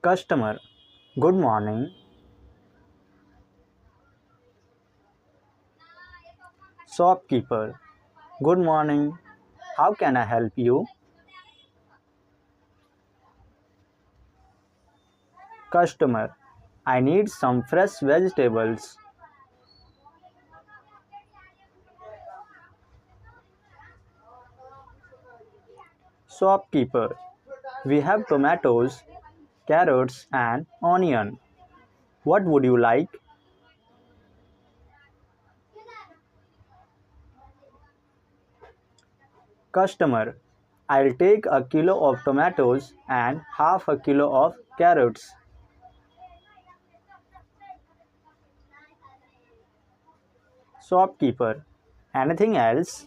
Customer, good morning. Shopkeeper, good morning. How can I help you? Customer, I need some fresh vegetables. Shopkeeper, we have tomatoes, carrots, and onion. What would you like? Customer, I'll take a kilo of tomatoes and half a kilo of carrots. Shopkeeper, anything else?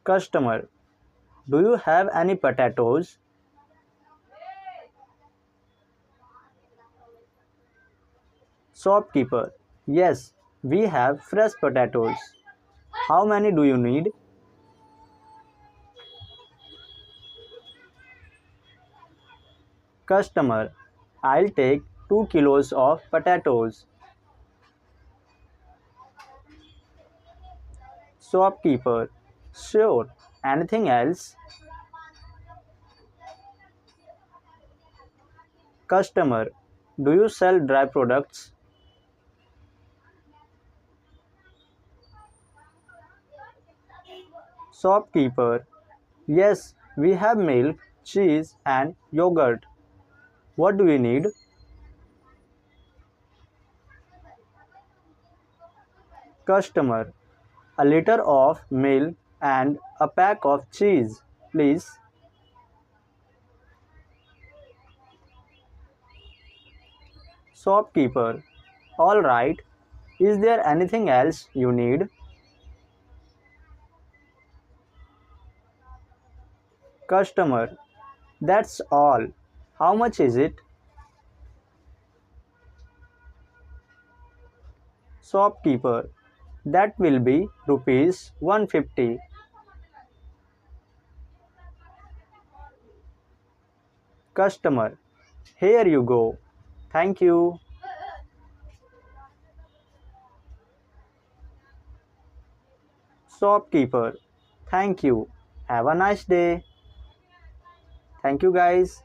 Customer, do you have any potatoes? Shopkeeper, yes, we have fresh potatoes. How many do you need? Customer, I'll take 2 kilos of potatoes. Shopkeeper, sure. Anything else? Customer, do you sell dry products? Shopkeeper, yes, we have milk, cheese, and yogurt. What do you need? Customer, a liter of milk and a pack of cheese, please. Shopkeeper, all right. Is there anything else you need? Customer, that's all. How much is it? Shopkeeper, that will be rupees 150. Customer, here you go. Thank you. Shopkeeper, thank you. Have a nice day. Thank you guys.